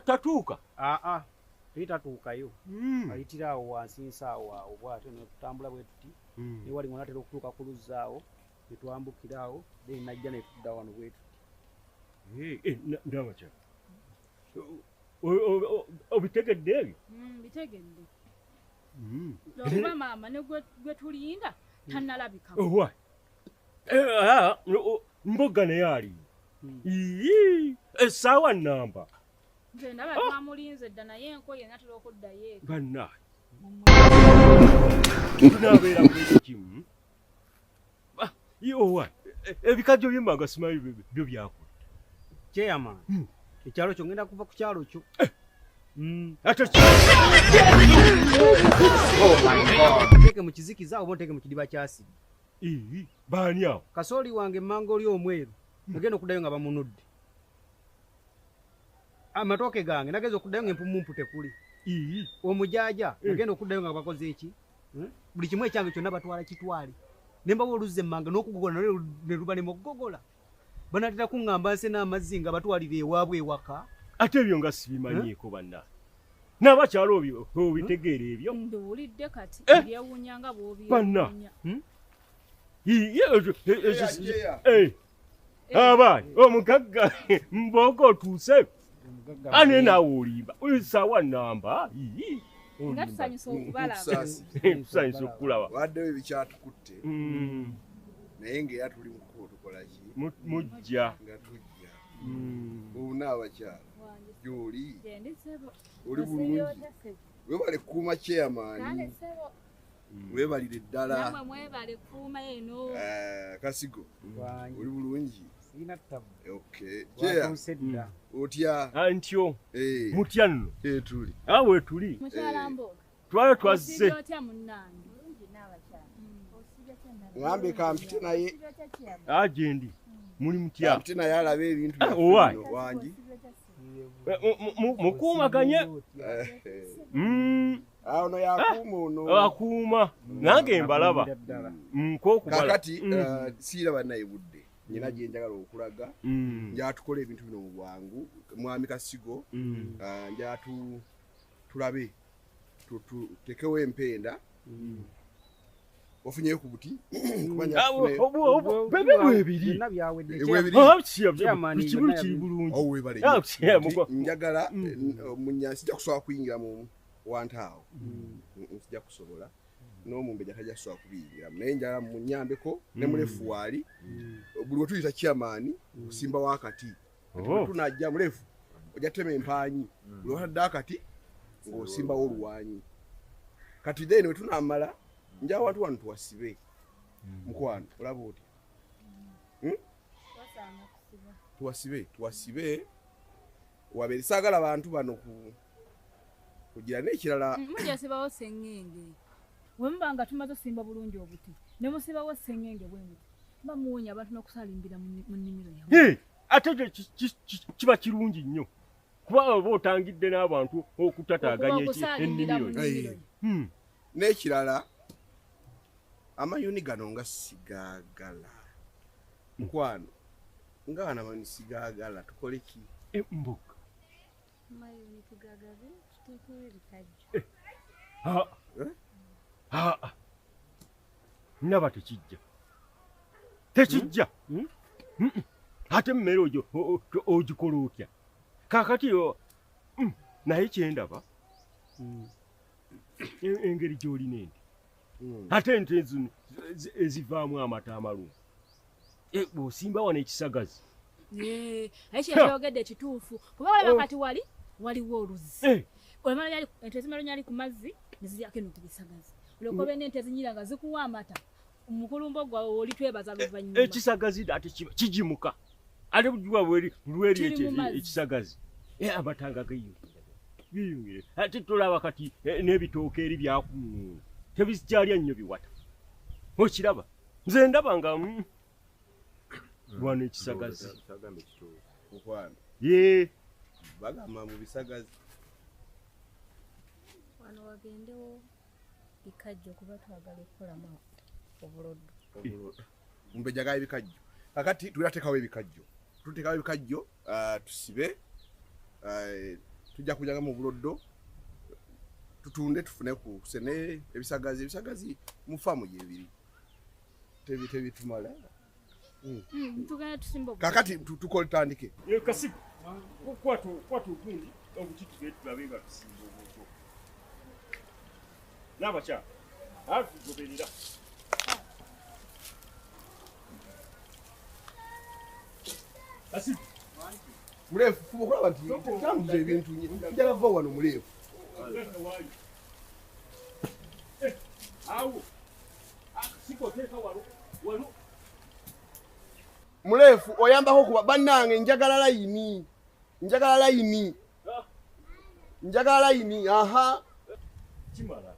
Tatuuka. Tatuukayo. Ayitira awo wansi nsaawo awo bw'atyo ne tutambula bwe tuti. Ne wali ng'onatera okutuuka ku luzzaawo ne twambukira awo then najja ne tudda wano bwe tuti. Ndaba kya. Obitegedde ebyo? Bitegedde. Lw'okuba maama ne gwe tulinda tannalabika. Owa. Mboga naye ali. Essaawa nnamba. Nze ndaba twamulinze dda naye enkoye natera okuddayo eka. Bannaye. Tunaabeera mu kimu. Owa. Ebikajjo by'emmanga simanyi byo byakula. Chairman. Ekyalo kyo ngenda kuva ku kyalo kyo. Ate Nteke mu kizikiza oba nteke mu kidiba ky'asidi. Baani awo? Kasooli wange mmanga oli omweru nagenda okuddayo nga bamunudde. Amatooke gange nageza okuddayo ng'empumumpu tekuli. Omujaaja nagenda okuddayo nga bakoze eki? Buli kimu ekyange kyonna batwala kitwale. Ne mbawa oluzza emmanga n'okugogola ne luba ne mugogola. Banatera kuŋŋamba nse n'amazzi nga batwalira ewaabwe ewaka. Ate ebyo nga sibimanyiiko banna. N'abakyalo obitegeera ebyo? Nduwulidde kati ebyewuunya nga bw'obyewuunya. Abaani omugagga mboga otuuse. Ane naawe olimba essaawa nnamba. Nga tusanyusa okubalaba. Tusanyusa okulaba. Waddewo ebikyatukutte. Naye ng'era tuli mu tukola ki? Mujja. Nga tujja. Obuna abakyala. Gy'oli. Oli bulungi. Weebale kuuma chairman. Weebalire ddala. Namwe mwebale kuuma eno. Kasigo. Oli bulungi. Sina ttabu. Okay. Chair. Otya. Ntyo. Mutya nno. Tuli. Awe tuli. Mukyala Mboga. Twali twazze. Otya munnange. Ngambe kampite naye. Agendi. Muli mutya. Kampite naye alaba ebintu wangi. Mukuumaganye. Ono yakuuma ono. Akuuma. Nange mbalaba. Kakati siiraba naye budde. Nyina gye njagala okulaga. Njatukola ebintu bino mu bwangu. Mwami Kasigo. Tulabe. Tutekewo empenda. Ofunyeyo ku buti. Njagala sijja kusobola kuyingira mu wantaawo. Sijja kusobola. N'omumbeja tajja kusobola kubiyingiramu. Naye njagala munyambeko ne mulefu waali. Buli we tuyita chairman kusimba wakati. Tunajja mulefu. Ojja tema empaanyi. Buli watadde akati ng'osimbawo oluwaanyi. Kati then we tunamala nja watu wano tuwasibe. Mukwano olaba oti. Tuwasibe. Wabeera saagala abantu bano kugira n'ekirala. Mujja sibawo sengenge. Bwe muba nga tumaze osimba bulungi obuti. Ne musibawo sengenge bwe muti. Bamuwonya abantu n'okusalimbira mu nnimiro yawe. Ate kiba kirungi nnyo. Kuba oba otangidde n'abantu okutataaganya ennimiro. N'ekirala amayuni gano nga sigaagala. Mukwano nga banamanyi sigaagala tukole ki? Mboga. Mayuni tugagabe tuteekewo ebikajjo. Naba tekijja. Ate mmere ogikola otya? Kaakati naye kyendaba engeri gy'olina ente. Ate ente ezivaamu amata amalungi. Bw'osimba wano ekisagazi. Naye kyeyogedde kituufu. Kuba olaba kati waliwo oluzzi. Ente ezimala nyali ku mazzi ne ziryako eno ku bisagazi. Olwokuba n'ente ezinyira nga zikuwa amata. Omukulumbo gwawe oli twebaza luvannyuma. Ekisagazi ate kijimuka. Ate bujuba lweri ekisagazi. Amatanga giyungire. Ate tulaba kati n'ebitooke eri byakunnuna. Tebikyalya nnyo biwata. Okiraba? Nze ndaba nga wano ekisagazi. Mukwano. Bagamba mu bisagazi. Wano wagendewo bikajjo kuba twagala okukolamu obuloddo. Mbejaga ebikajjo. Kakati tulatekawo ebikajjo. Tutekawo ebikajjo tusibe tujja kujaga mu buloddo tutunde tufune ku sene ebisagazi mu faamu gyebiri tebitumala tugenda tusimba kakati tukole tandike kasiku kwatu okundi obutitube tulabe nga tusimba obuto n'abakyala atugoberera kasiku mulefu fuba okulaba nti tambuza ebintu njala va wano mulefu awo sikoteeka wano mulefu oyambako kuba bannange njagala layini aha kimala